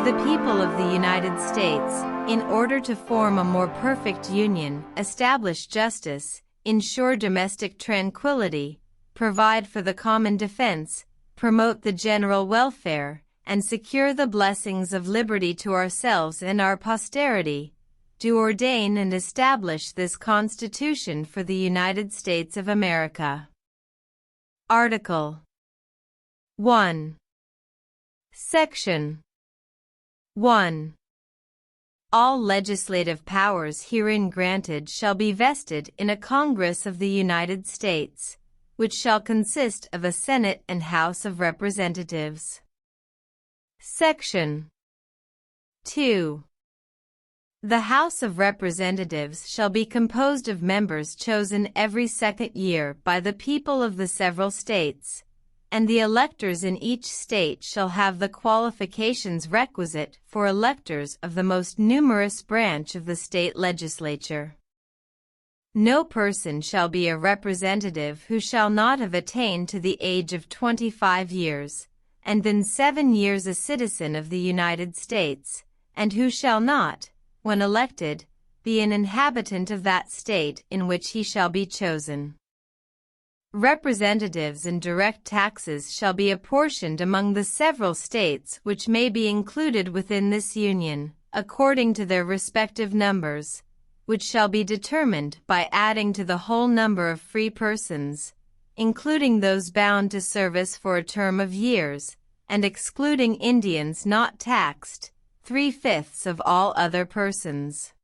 the people of the United States, in order to form a more perfect union, establish justice, ensure domestic tranquility, provide for the common defense, promote the general welfare, and secure the blessings of liberty to ourselves and our posterity, do ordain and establish this Constitution for the United States of America. Article 1. Section 1. All legislative powers herein granted shall be vested in a Congress of the United States, which shall consist of a Senate and House of Representatives. Section 2. The House of Representatives shall be composed of members chosen every second year by the people of the several states, and the electors in each state shall have the qualifications requisite for electors of the most numerous branch of the state legislature. No person shall be a representative who shall not have attained to the age of 25 years, and been 7 years a citizen of the United States, and who shall not, when elected, be an inhabitant of that state in which he shall be chosen. Representatives and direct taxes shall be apportioned among the several states which may be included within this Union, according to their respective numbers, which shall be determined by adding to the whole number of free persons, including those bound to service for a term of years, and excluding Indians not taxed, 3/5 of all other persons.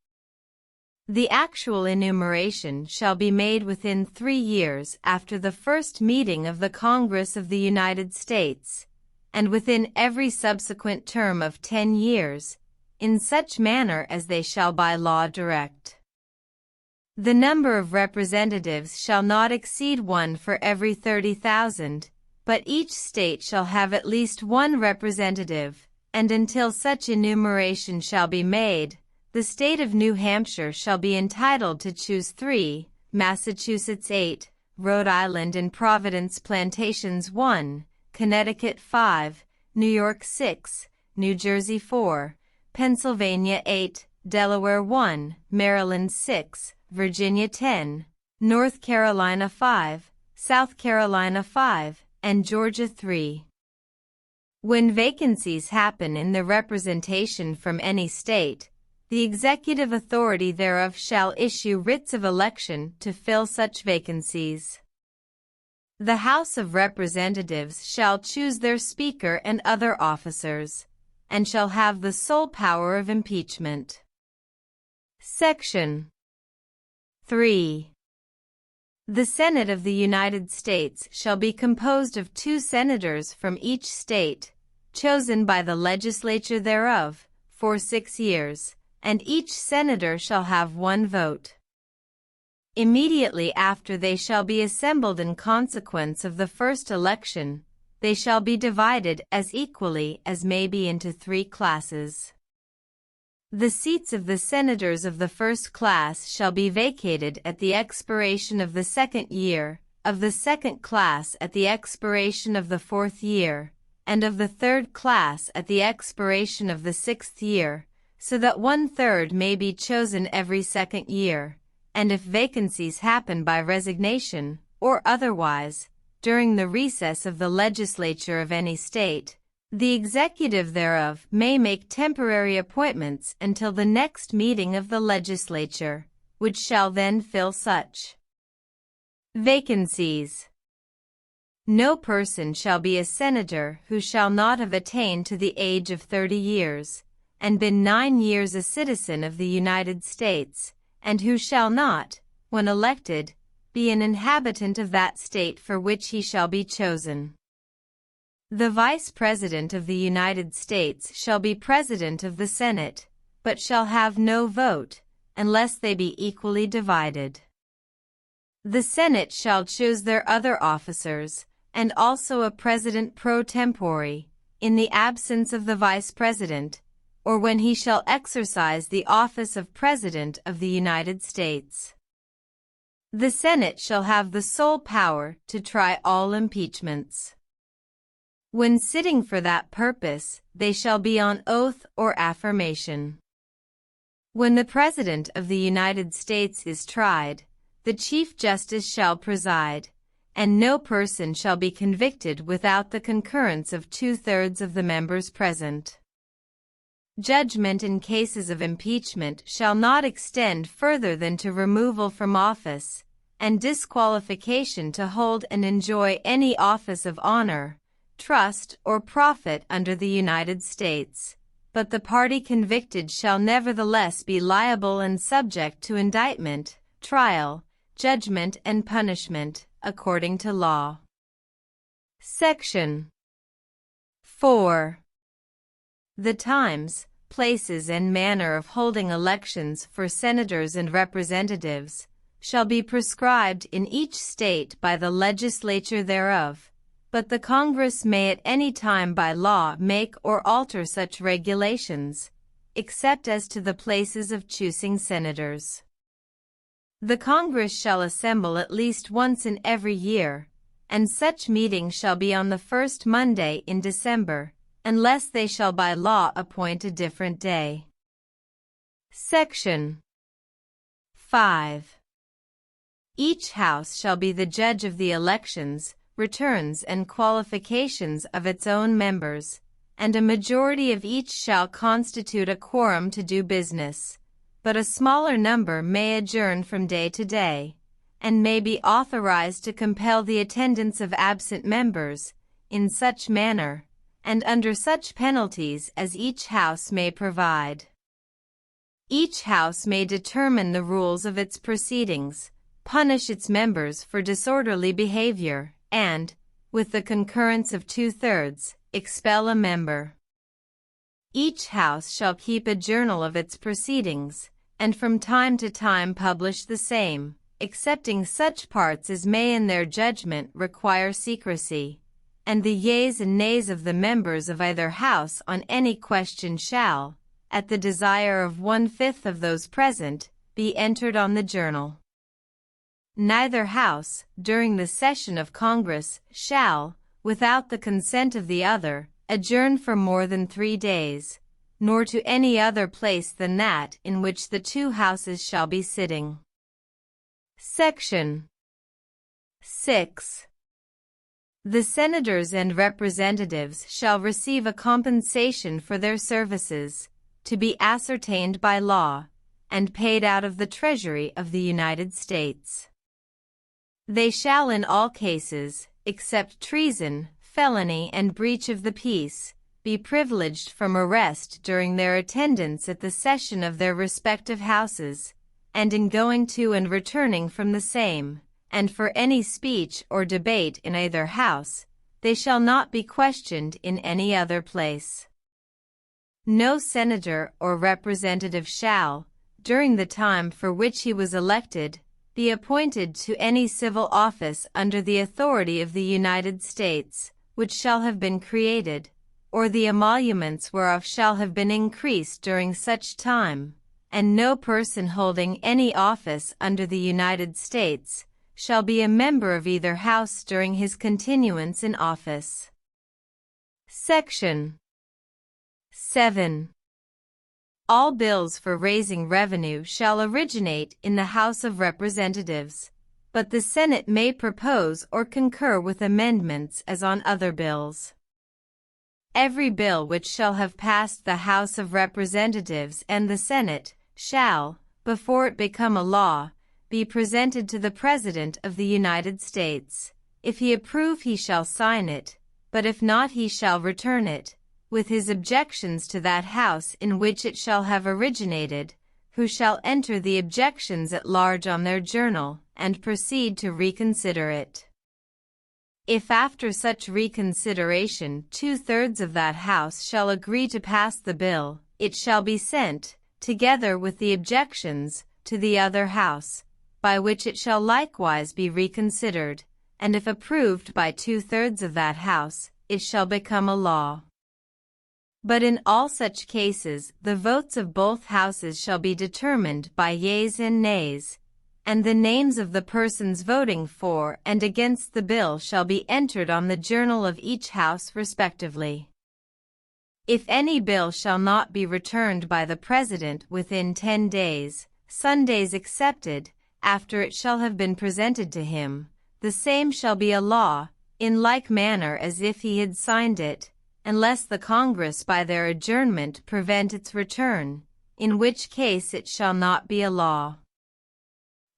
The actual enumeration shall be made within 3 years after the first meeting of the Congress of the United States, and within every subsequent term of 10 years, in such manner as they shall by law direct. The number of representatives shall not exceed 1 for every 30,000, but each state shall have at least 1 representative, and until such enumeration shall be made, the state of New Hampshire shall be entitled to choose 3, Massachusetts 8, Rhode Island and Providence Plantations 1, Connecticut 5, New York 6, New Jersey 4, Pennsylvania 8, Delaware 1, Maryland 6, Virginia 10, North Carolina 5, South Carolina 5, and Georgia 3. When vacancies happen in the representation from any state, the executive authority thereof shall issue writs of election to fill such vacancies. The House of Representatives shall choose their Speaker and other officers, and shall have the sole power of impeachment. Section 3. The Senate of the United States shall be composed of 2 senators from each state, chosen by the legislature thereof, for 6 years, and each senator shall have 1 vote. Immediately after they shall be assembled in consequence of the first election, they shall be divided as equally as may be into 3 classes. The seats of the senators of the first class shall be vacated at the expiration of the 2nd year, of the 2nd class at the expiration of the 4th year, and of the 3rd class at the expiration of the 6th year, so that 1/3 may be chosen every 2nd year, and if vacancies happen by resignation, or otherwise, during the recess of the legislature of any state, the executive thereof may make temporary appointments until the next meeting of the legislature, which shall then fill such vacancies. No person shall be a senator who shall not have attained to the age of 30 years, and been 9 years a citizen of the United States, and who shall not, when elected, be an inhabitant of that state for which he shall be chosen. The Vice President of the United States shall be President of the Senate, but shall have no vote, unless they be equally divided. The Senate shall choose their other officers, and also a President pro tempore, in the absence of the Vice President, or when he shall exercise the office of President of the United States. The Senate shall have the sole power to try all impeachments. When sitting for that purpose, they shall be on oath or affirmation. When the President of the United States is tried, the Chief Justice shall preside, and no person shall be convicted without the concurrence of 2/3 of the members present. Judgment in cases of impeachment shall not extend further than to removal from office, and disqualification to hold and enjoy any office of honor, trust, or profit under the United States, but the party convicted shall nevertheless be liable and subject to indictment, trial, judgment, and punishment, according to law. Section 4. The times, places, and manner of holding elections for senators and representatives shall be prescribed in each state by the legislature thereof, but the Congress may at any time by law make or alter such regulations, except as to the places of choosing senators. The Congress shall assemble at least once in every year, and such meeting shall be on the first Monday in December, unless they shall by law appoint a different day. Section 5. Each house shall be the judge of the elections, returns, and qualifications of its own members, and a majority of each shall constitute a quorum to do business, but a smaller number may adjourn from day to day, and may be authorized to compel the attendance of absent members, in such manner, and under such penalties as each house may provide. Each house may determine the rules of its proceedings, punish its members for disorderly behavior, and, with the concurrence of 2/3, expel a member. Each house shall keep a journal of its proceedings, and from time to time publish the same, excepting such parts as may in their judgment require secrecy, and the yeas and nays of the members of either house on any question shall, at the desire of 1/5 of those present, be entered on the journal. Neither house, during the session of Congress, shall, without the consent of the other, adjourn for more than 3 days, nor to any other place than that in which the two houses shall be sitting. Section 6. The senators and representatives shall receive a compensation for their services, to be ascertained by law, and paid out of the Treasury of the United States. They shall in all cases, except treason, felony, and breach of the peace, be privileged from arrest during their attendance at the session of their respective houses, and in going to and returning from the same, and for any speech or debate in either house, they shall not be questioned in any other place. No senator or representative shall, during the time for which he was elected, be appointed to any civil office under the authority of the United States, which shall have been created, or the emoluments whereof shall have been increased during such time, and no person holding any office under the United States shall be a member of either house during his continuance in office. Section 7. All bills for raising revenue shall originate in the House of Representatives, but the Senate may propose or concur with amendments as on other bills. Every bill which shall have passed the House of Representatives and the Senate shall, before it become a law, be presented to the President of the United States. If he approve, he shall sign it, but if not, he shall return it, with his objections to that House in which it shall have originated, who shall enter the objections at large on their journal, and proceed to reconsider it. If after such reconsideration 2/3 of that House shall agree to pass the bill, it shall be sent, together with the objections, to the other House, by which it shall likewise be reconsidered, and if approved by 2/3 of that House, it shall become a law. But in all such cases the votes of both houses shall be determined by yeas and nays, and the names of the persons voting for and against the bill shall be entered on the journal of each house respectively. If any bill shall not be returned by the President within 10 days, Sundays excepted, after it shall have been presented to him, the same shall be a law, in like manner as if he had signed it, unless the Congress by their adjournment prevent its return, in which case it shall not be a law.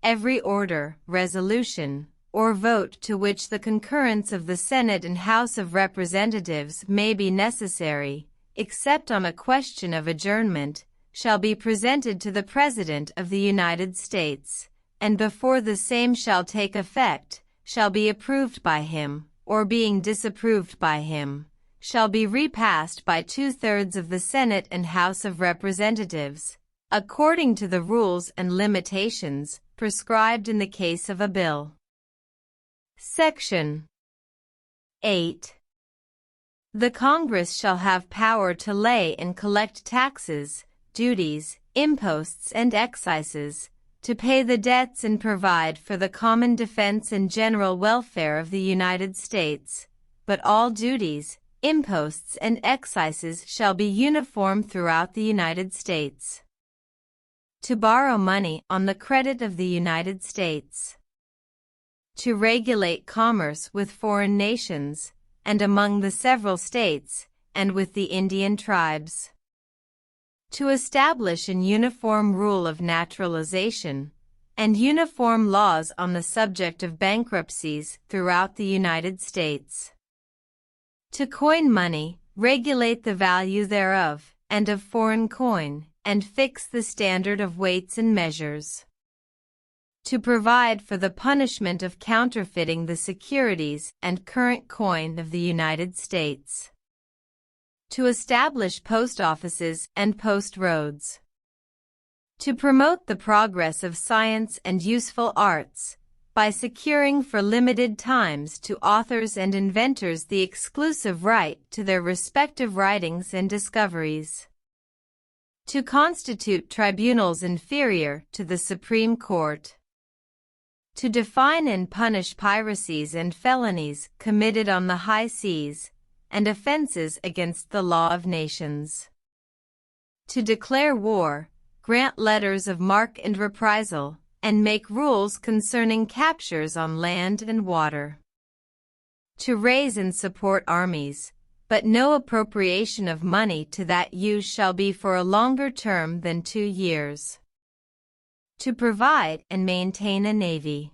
Every order, resolution, or vote to which the concurrence of the Senate and House of Representatives may be necessary, except on a question of adjournment, shall be presented to the President of the United States, and before the same shall take effect, shall be approved by him, or being disapproved by him, shall be repassed by 2/3 of the Senate and House of Representatives, according to the rules and limitations prescribed in the case of a bill. Section 8. The Congress shall have power to lay and collect taxes, duties, imposts and excises, to pay the debts and provide for the common defense and general welfare of the United States, but all duties, imposts and excises shall be uniform throughout the United States. To borrow money on the credit of the United States. To regulate commerce with foreign nations, and among the several states, and with the Indian tribes. To establish an uniform rule of naturalization, and uniform laws on the subject of bankruptcies throughout the United States. To coin money, regulate the value thereof, and of foreign coin, and fix the standard of weights and measures. To provide for the punishment of counterfeiting the securities and current coin of the United States. To establish post offices and post roads. To promote the progress of science and useful arts, by securing for limited times to authors and inventors the exclusive right to their respective writings and discoveries. To constitute tribunals inferior to the Supreme Court. To define and punish piracies and felonies committed on the high seas, and offenses against the law of nations. To declare war, grant letters of marque and reprisal, and make rules concerning captures on land and water. To raise and support armies, but no appropriation of money to that use shall be for a longer term than 2 years. To provide and maintain a navy.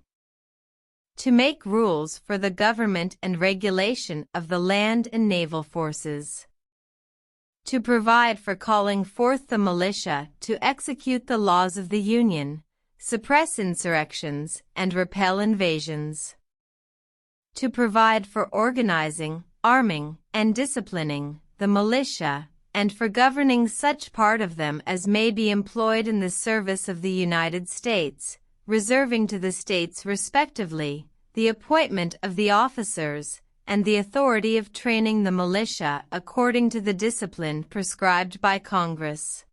To make rules for the government and regulation of the land and naval forces. To provide for calling forth the militia to execute the laws of the Union, suppress insurrections, and repel invasions. To provide for organizing, arming, and disciplining the militia, and for governing such part of them as may be employed in the service of the United States, reserving to the states respectively the appointment of the officers, and the authority of training the militia according to the discipline prescribed by Congress.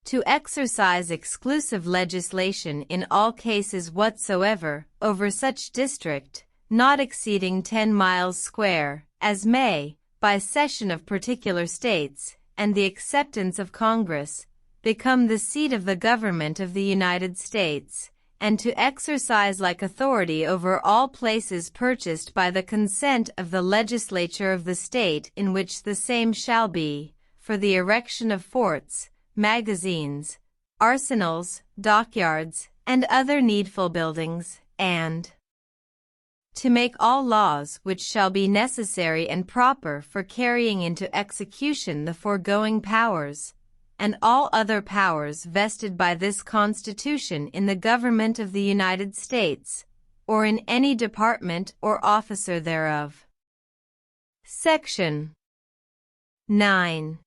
To exercise exclusive legislation in all cases whatsoever over such district, not exceeding 10 miles square, as may, by cession of particular states, and the acceptance of Congress, become the seat of the government of the United States, and to exercise like authority over all places purchased by the consent of the legislature of the state in which the same shall be, for the erection of forts, magazines, arsenals, dockyards, and other needful buildings, and to make all laws which shall be necessary and proper for carrying into execution the foregoing powers, and all other powers vested by this Constitution in the government of the United States, or in any department or officer thereof. Section 9.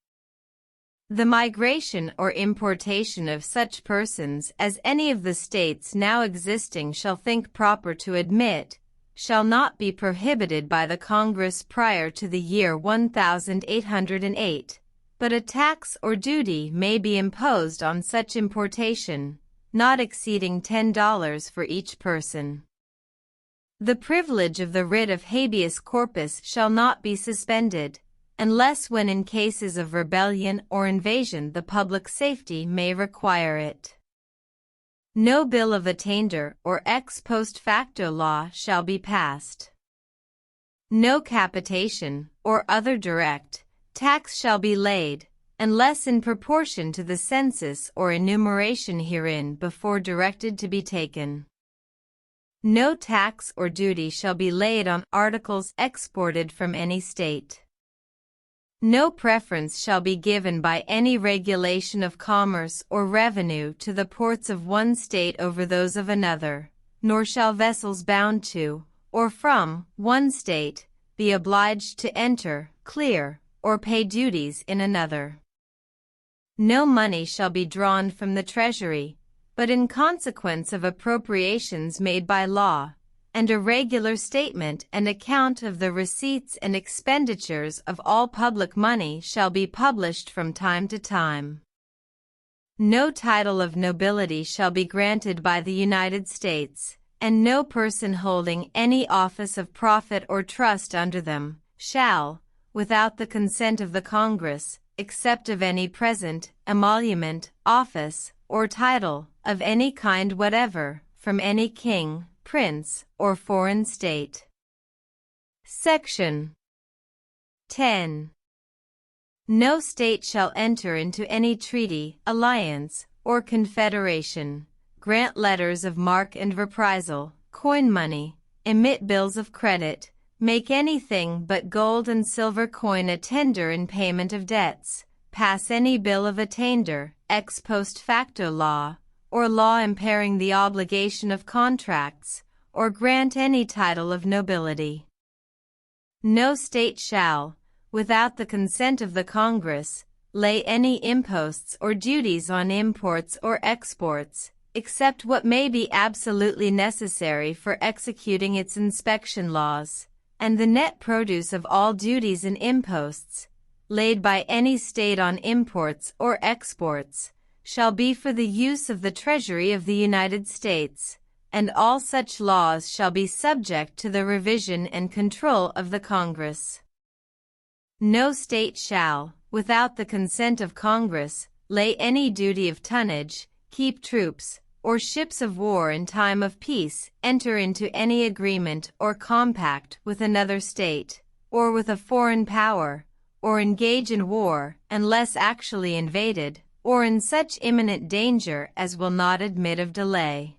The migration or importation of such persons as any of the states now existing shall think proper to admit, shall not be prohibited by the Congress prior to the year 1808, but a tax or duty may be imposed on such importation, not exceeding $10 for each person. The privilege of the writ of habeas corpus shall not be suspended, unless when in cases of rebellion or invasion the public safety may require it. No bill of attainder or ex post facto law shall be passed. No capitation or other direct tax shall be laid, unless in proportion to the census or enumeration herein before directed to be taken. No tax or duty shall be laid on articles exported from any state. No preference shall be given by any regulation of commerce or revenue to the ports of one state over those of another, nor shall vessels bound to, or from, one state, be obliged to enter, clear, or pay duties in another. No money shall be drawn from the treasury, but in consequence of appropriations made by law, and a regular statement and account of the receipts and expenditures of all public money shall be published from time to time. No title of nobility shall be granted by the United States, and no person holding any office of profit or trust under them shall, without the consent of the Congress, except of any present, emolument, office, or title, of any kind whatever, from any king, prince, or foreign state. Section 10. No state shall enter into any treaty, alliance, or confederation, grant letters of marque and reprisal, coin money, emit bills of credit, make anything but gold and silver coin a tender in payment of debts, pass any bill of attainder, ex post facto law, or law impairing the obligation of contracts, or grant any title of nobility. No state shall, without the consent of the Congress, lay any imposts or duties on imports or exports, except what may be absolutely necessary for executing its inspection laws, and the net produce of all duties and imposts, laid by any state on imports or exports, shall be for the use of the Treasury of the United States, and all such laws shall be subject to the revision and control of the Congress. No state shall, without the consent of Congress, lay any duty of tonnage, keep troops, or ships of war in time of peace, enter into any agreement or compact with another state, or with a foreign power, or engage in war, unless actually invaded, or in such imminent danger as will not admit of delay.